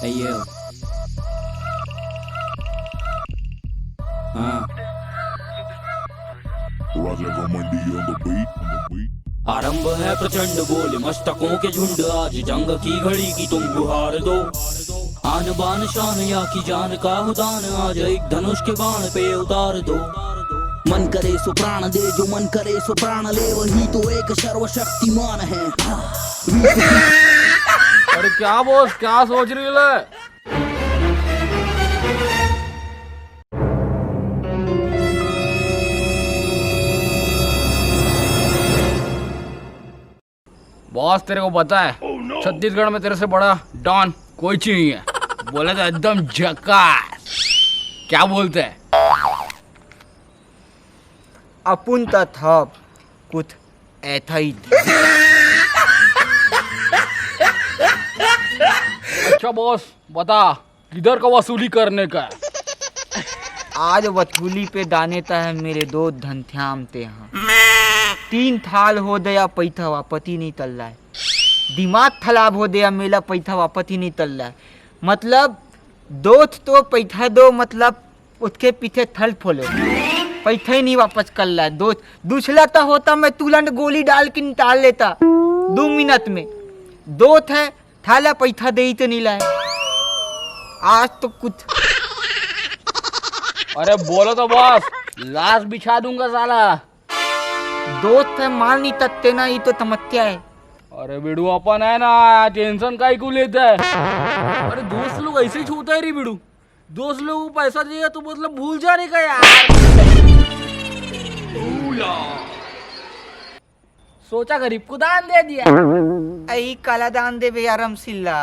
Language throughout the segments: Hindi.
Hey yo. हाँ आरंभ है प्रचंड बोले मस्तकों के झुंड, आज जंग की घड़ी की तुम गुहार दो। आन बान शान या की जान का हुदान, आज एक धनुष के बाण पे उतार दो। मन करे सो प्राण दे, जो मन करे सो प्राण ले, वही तो एक सर्वशक्तिमान है। अरे क्या बॉस, क्या सोच रही है? बॉस तेरे को पता है छत्तीसगढ़ में तेरे से बड़ा डॉन कोई चीज नहीं है। बोले तो एकदम झकास। क्या बोलते हैं? अपुन था कुछ ऐसा ही था। अच्छा बॉस बता, किधर का वसूली करने का है? आज वसूली पे दाने ता है मेरे दो धनथ्याम ते यहाँ। 3 थाल हो गया, पैसा वापस ही नहीं तल रहा है। दिमाग खराब हो गया मेरा, पैसा वापस ही नहीं तल रहा है। मतलब दोस्त तो पैसा दो, मतलब उसके पीछे थल फोलो, पैसा ही नहीं वापस कर रहा है। दोस्त दूसरा तो होता मैं तुरंत गोली डाल के निकाल लेता 2 मिनट में। दोस्त है थाला पैसा दे ही तो नहीं लाए आज तो कुछ। अरे बोलो तो बॉस, लाश बिछा दूंगा साला। दोस्त है मान नहीं तत्ते ना, ये तो तमत्या है। अरे बिड़ू अपन है ना, टेंशन का ही क्यों लेता है? अरे दोस्त लोग ऐसे ही छूता है रे बिड़ू। दोस्त लोग को पैसा दिया तो मतलब भूल जाने का यार। सोचा गरीब को दान दे दिया। आई काला दान दे भैया रमसिल्ला।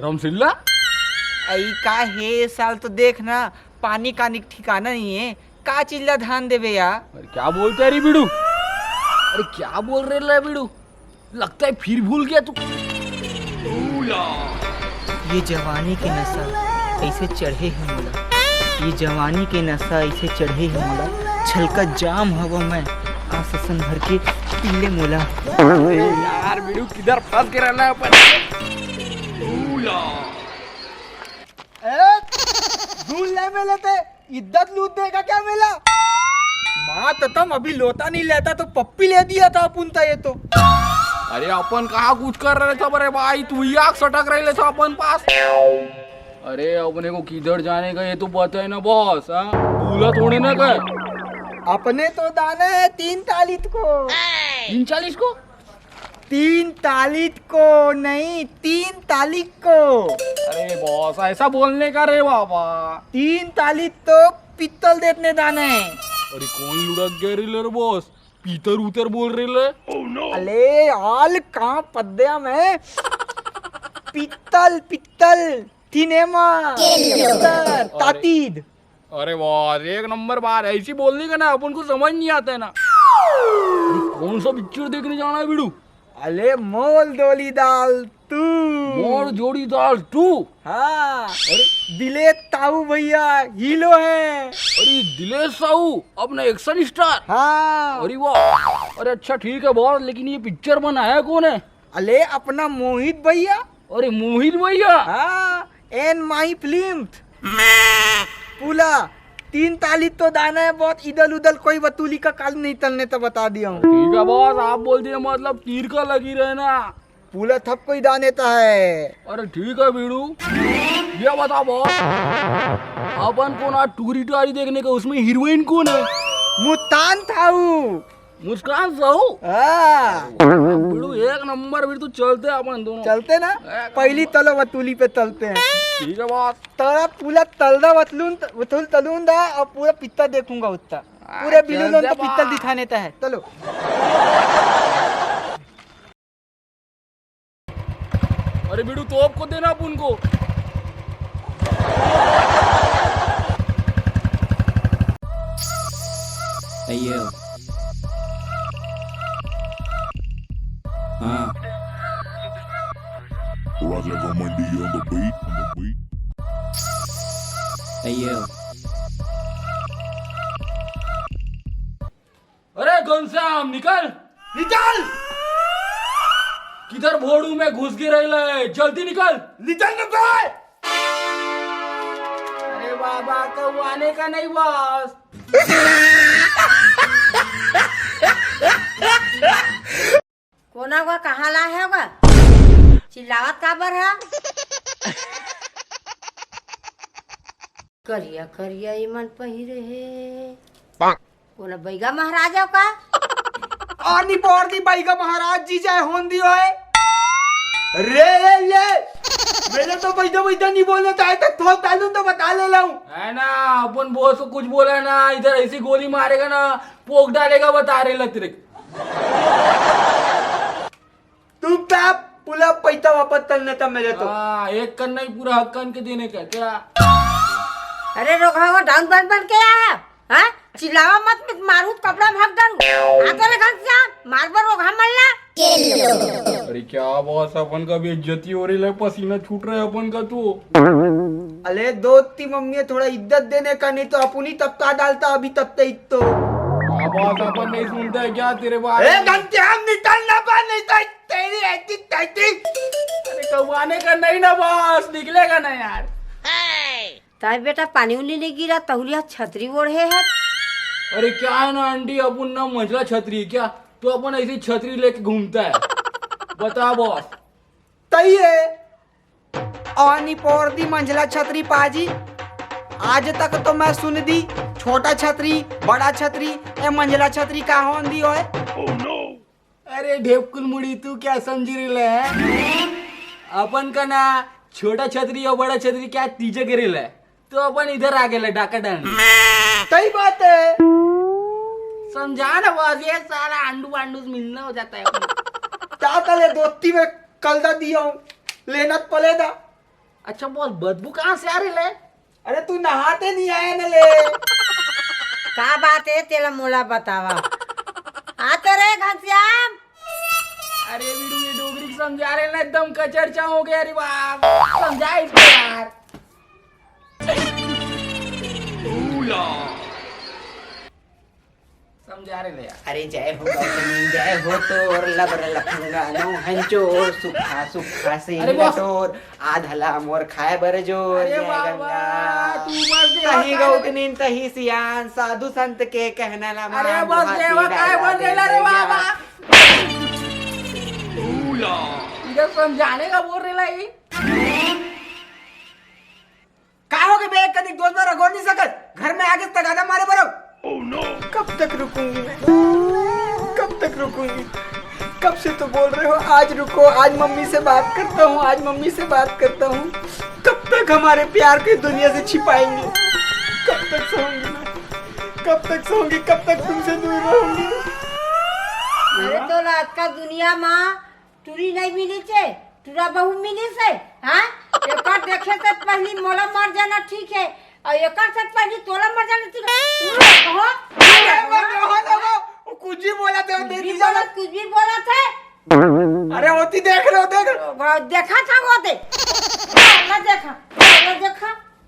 रमसिल्ला आई का है साल तो देखना, पानी का ठिकाना नहीं है। का चिल्ला धान दे भैया। अरे क्या बोलते है रे बिड़ू? अरे क्या बोल रहे है बिड़ू? लगता है फिर भूल गया तू। ये जवानी के नशा ऐसे चढ़े है मोला, ये जवानी के नशा ऐसे चढ़े है मोला। छलका जाम हवा मैं आसन भर के पीले मोला। यार बिड़ू किधर फंस के रहना है अपन? धूल नहीं मिले थे, इज्जत लूट देगा क्या मिला? माँ तो तुम अभी लोटा नहीं लेता तो पप्पी ले दिया था अपन तो। ये तो अरे अपन कहाँ कुछ कर रहे थे बरे भाई, तू ही आग सटक रहे था अपन पास। अरे अपने को किधर जाने का ये तो पता है ना बॉस। भूला थोड़ी ना कर। अपने तो दाना है 3 तारीख को। 3:40 को? 3 तारीख को नहीं, 3 तारीख को। अरे बॉस ऐसा बोलने का रे बाबा। 3 तारीख तो पित्तल देखने दाना है। अरे कौन लुढ़क गया रे बॉस? पीतर उतर बोल रहे ले? अले आल कहाँ पद्या में पित्तल पित्तल सिनेमा तातीद। अरे बॉस एक नंबर बात, ऐसी बोलने का ना अपन को समझ नहीं आता है ना। कौन सा पिक्चर देखने जाना है बिड़ू? अले मोल डोली दाल तू, मोर जोड़ी दाल तू। हाँ अरे दिलेश ताऊ भैया हीरो है। अरे दिलेश साहू अपना एक्शन स्टार। हाँ अरे वाह। अरे अच्छा ठीक है बॉस, लेकिन ये पिक्चर बनाया कौन है? अले अपना मोहित भैया। अरे मोहित भैया। हाँ एन माई फिल्म पूला 3 तारीख तो दाना है। बहुत इधर उधर कोई वतूली का काल नहीं तलने तो बता दिया हूँ। ठीक है बॉस, आप बोल दिए मतलब तीर का लगी रहना। पूला थप कोई दाने तो है। अरे ठीक है बीड़ू, ये बता बॉस, अपन को ना टूरी टारी देखने का, उसमें हीरोइन कौन है? मुस्कान थाऊ। मुस्कान साहू। हाँ बीड़ू एक नंबर। बीड़ू चलते हैं अपन दोनों। चलते ना, पहली तलो वतूली पे तलते हैं। ठीक है बॉस। तला पूरा तलदा वतूल तलून दा और पूरा पित्ता देखूंगा उतना। पूरे बिल्लू तो पित्तल दिखाने का है। चलो अरे बीड़ू तोप को देना अपन को। Hey yo. हाँ Hey yo. अरे घनश्याम निकल निकल। किधर भोड़ू में घुस के रहे, जल्दी निकल। निकल न बे। अरे बाबा कब आने का नहीं बॉस। कोना हुआ कहाँ ला है होगा चिल्लावत काबर है करिया करिया ईमन पहिरे है कोना बैगा महाराजा का आनी पोर्दी बाई का महाराज जी चाहे होंदी होए रे ये मैंने तो बैठा बैठा नहीं बोलना चाहे तो थोड़ा तालू तो बता ले लाऊं है ना अपन बॉस को कुछ बोला ना इधर ऐसी गोली मारेगा ना पोक डालेगा बता रहे लतिरिक। तू क्या पूरा पैसा वापस करने था मेरे तो हाँ एक कन नहीं पूरा हक कन के देने का क्या। अरे रोका हुआ डाउन बन बन के आया हाँ चिल्लावा मत मारू कपड़ा भाग डालू आते रे घर से मार बर रोगा मल्ला अरे क्या बॉस अपन का भी इज्जती हो रही है पसीना छूट रहा है अपन का तू। अरे दोस्ती मम्मी थोड़ा इज्जत देने का नहीं तो अपनी तबका डालता अभी तब तक तो बॉस अपन नहीं सुनता है क्या तेरे बात। अरे घंटे हम निकलना पा नहीं तो तेरी ऐसी तैती अरे कौआने का नहीं ना बॉस निकलेगा ना यार। ताई बेटा पानी उनी नहीं गिरा तहुलिया छतरी ओढ़े है। अरे क्या है ना आंटी अपन ना मंझला छतरी है क्या तो अपन ऐसी छतरी लेके घूमता है बता बॉस। तई है आनी पोर्दी मंझला छतरी पाजी आज तक तो मैं सुन दी छोटा छतरी बड़ा छतरी ए मंझला छतरी का होंदी होए। अरे ढेपकुल मुड़ी तू क्या समझ रही है अपन का ना छोटा छतरी और बड़ा छतरी क्या तीजे गिरिल है तो अपन इधर आ गए डाका डालने। सही बात है समझा ना बॉस ये सारा अंडू वांडू मिलना हो जाता है क्या तले दोस्ती में कलदा दिया हूँ लेना पलेदा। अच्छा बॉस बदबू कहाँ से आ रही है। अरे तू नहाते नहीं आया न ले का बात है तेरा मोला बतावा आते रे घनश्याम अरे वीडू ये डोगरी समझा रहे ना एकदम कचरचा हो गया अरे बाप समझा इसको यार। समझा रहे यार। अरे जय हो गौतमी जय हो तोर लबर लखंगानो हंचोर सुखा सुखा से अरे वाह। लटोर आधला मोर खाए बर जोर अरे जय बाबा, गंगा तू बस देवा तही काय गौतनी तही सियान साधु संत के कहना ला अरे बस देवा काय बन रहा रे बाबा इधर समझाने का बोल रहा है का हो गए बे कदी दोस्त बार अगोर नहीं सकत घर में आगे तगादा मारे बरो। कब तक रुकूंगी मैं कब तक रुकूंगी कब से तो बोल रहे हो आज रुको आज मम्मी से बात करता हूँ आज मम्मी से बात करता हूँ कब तक हमारे प्यार के दुनिया से छिपाएंगे कब तक सोऊंगी मैं कब तक सोऊंगी कब तक तुमसे दूर रहूंगी। अरे तो रात का दुनिया माँ तुरी नहीं मिली छे तुरा बहू मिली से हाँ एक देखे से पहली मोला मर जाना ठीक है और एक से पहली तोला मर जाना ठीक है। कुछ ही बोला था कुछ भी बोला कुछ भी बोला थे अरे होती देख रहे हो देख रहे हो। देखा था वो देखा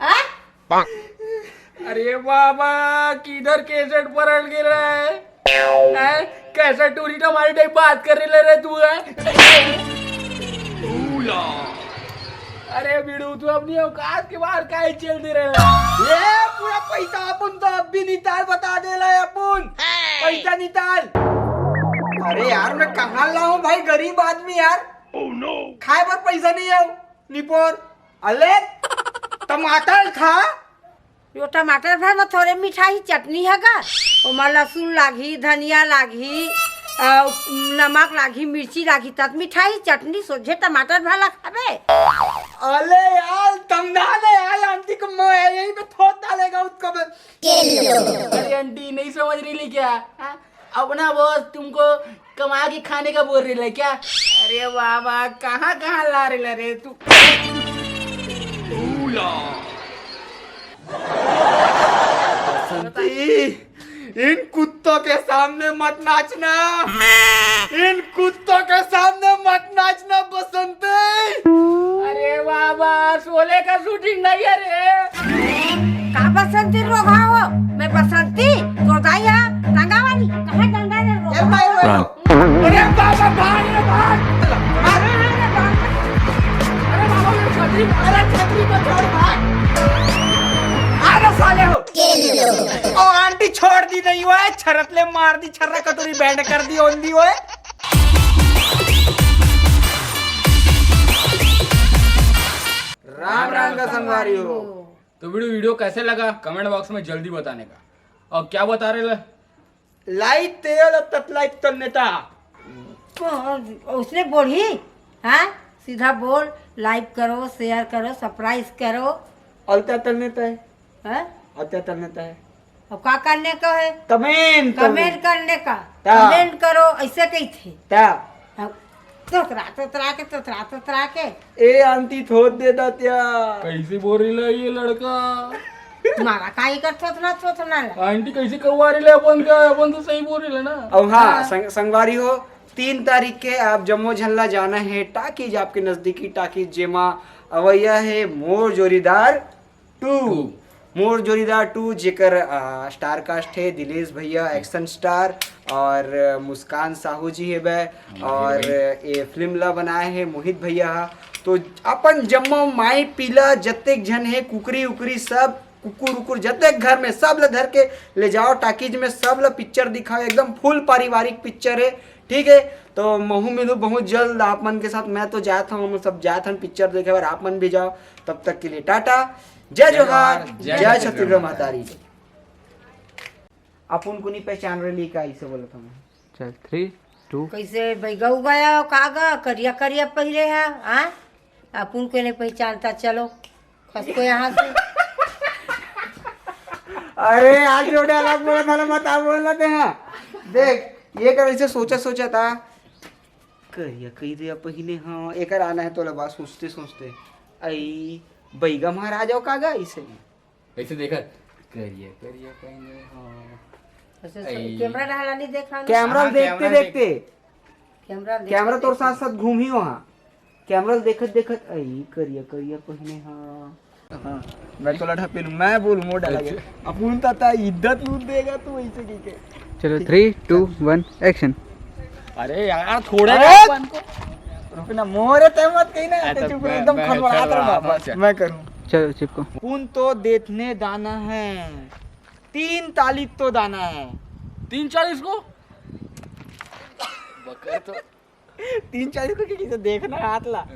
हाँ अरे बाबा किधर कैसेट पलट गिरा है कैसे टूरी हमारी टाइप बात कर रही रे तू है। अरे बिड़ू तू अपनी औकात के बाहर काहे चल दे रहा है। ये पूरा पैसा अपन तो अब भी निताल बता दे रहा है अपन पैसा निताल। अरे यार मैं कहाँ लाऊं भाई गरीब आदमी यार खाए पर पैसा नहीं है निपोर अले टमाटर खा यो टमाटर भर में थोड़े मिठाई चटनी है का ओमा लहसुन लागी धनिया लागी नमक लागी मिर्ची लागी तब मिठाई चटनी सोझे टमाटर भला खाबे। अले यार तंगना यार आंटी को मैं यही पे थोड़ डालेगा उसको मैं। अरे आंटी नहीं समझ रही क्या हाँ? अपना बॉस तुमको कमा के खाने का बोल रही है क्या। अरे बाबा कहाँ कहाँ ला रही रे तू। इन कुत्तों के सामने मत नाचना इन कुत्तों के सामने मत नाचना बसंती। अरे बाबा शोले का शूटिंग नहीं है रे। का बसंती रोगा हो मैं बसंती तो दाइया गंगा वाली कहाँ गंगा ने रोगा। अरे बाबा भाग रे भाग अरे बाबा मेरी छतरी को छोड़ भाग। ओ आंटी छोड़ दी नहीं हुआ है, छरतले मार दी, छर्रा कटोरी बैंड कर दी ओंदी हुए। राम राम का संगवारी हो। तो वीडियो कैसे लगा कमेंट बॉक्स में जल्दी बताने का। और क्या बता रहे ले? लाइट तेल ततलाइट तन्नेता। उसने बोली हाँ सीधा बोल, लाइक करो, शेयर करो, सब्सक्राइब करो। अलता तन्नेता है, हाँ? अलता तन्नेता है। अब क्या करने का है? कमेंट कमेंट करने का। ता। कमेंट करो ऐसे कही थे। ता तोतरा के ए आंटी थोड़ दे दा त्या। कैसे बोल रही ले ये लड़का? तुम्हारा काई कर थोथना आंटी कैसे करवा रही ले? अपन क्या, अपन तो सही बोल रही ले ना। और हाँ संगवारी हो, 3 तारीख के आप जम्मू झल्ला जाना है टाकीज, आपके नजदीकी टाकीज जेमा अवैया है मोर जोरीदार 2। मोर जोरीदार 2 जेकर स्टार कास्ट है दिलेश भैया एक्शन स्टार और मुस्कान साहू जी है बे, और ये फिल्म ला बनाए है मोहित भैया। तो अपन जम्मू माई पीला जतेक जन है कुकरी उकरी सब कुकुर उकुर जतेक घर में सब ला धर के ले जाओ टाकीज में, सब ला पिक्चर दिखाओ, एकदम फुल पारिवारिक पिक्चर है। ठीक है, तो महू मिलू बहुत जल्द आप मन के साथ। मैं तो जाता हूँ, हम सब जाते हैं पिक्चर देखे, और आप मन भी जाओ। तब तक के लिए टाटा, जय जोहार, जय छत्तीसगढ़ महतारी। अपन को नहीं पहचान रही का ऐसे बोला था मैं। चल 3 2 कैसे बैगा उगाया कागा करिया करिया पहले है हाँ? अपन को नहीं पहचानता, चलो खसको यहाँ से। अरे आज जो डायलॉग बोला था ना मत आप बोल रहे हैं। देख ये कर ऐसे सोचा था करिया कही दिया पहले। हाँ एक आना है तो लबा सोचते सोचते आई बैगा महाराज हो कागा ऐसे ऐसे देखा करिए करिए कहीं। हाँ कैमरा डाला नहीं देखा कैमरा हाँ, देखते कैमरा देखते कैमरा तोर साथ साथ घूम ही वहाँ कैमरा देखत देखत आई करिया करिया पहले। हाँ हाँ मैं तो लड़ा फिल्म मैं बोल मोड़ डाला गया अपन ता इज्जत लूट देगा तू ऐसे की के। चलो 3 2 1 एक्शन। अरे यार थोड़ा रुकना मोरे ते मत कहीं ना तो चुप मैं- एकदम मैं खड़बड़ात चल रहा रहा हूँ, बस चल। मैं करूं। चलो चिपको। पुन तो देखने दाना है 3 तारीख तो दाना है 3:40 को बकर तो 3-4 को किसी से देखना है हाथ ला।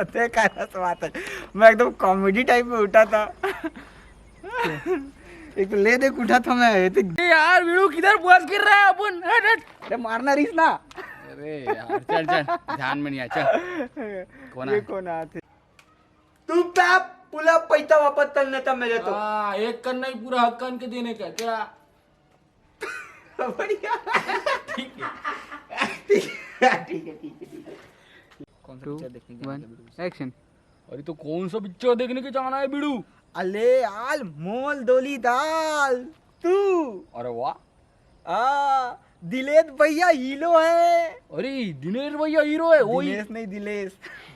ते काय बात है, मैं एकदम कॉमेडी टाइप में उठा था। एक तो ले देख उठा था मैं ये तो। यार वीडियो किधर बस गिर रहा है अपन? हट हट। अरे मारना रहीस ना। अरे यार चल चल ध्यान में नहीं आ चल। कौन ये है? कौन आते तू क्या पूरा पैसा वापस तलने तब मेरे तो। हाँ एक करना ही पूरा हक कान के देने का क्या? बढ़िया ठीक है। ठीक है ठीक है ठीक है। कौन सा 2 पिक्चर देखने के 1 एक्शन। अरे तो कौन सा पिक्चर देखने के जाना है बिड़ू? अले आल मोल दोली दाल तू अरे वाह। दिलेश भैया हीरो है। अरे दिनेश भैया हीरो है वही। दिनेश नहीं दिलेश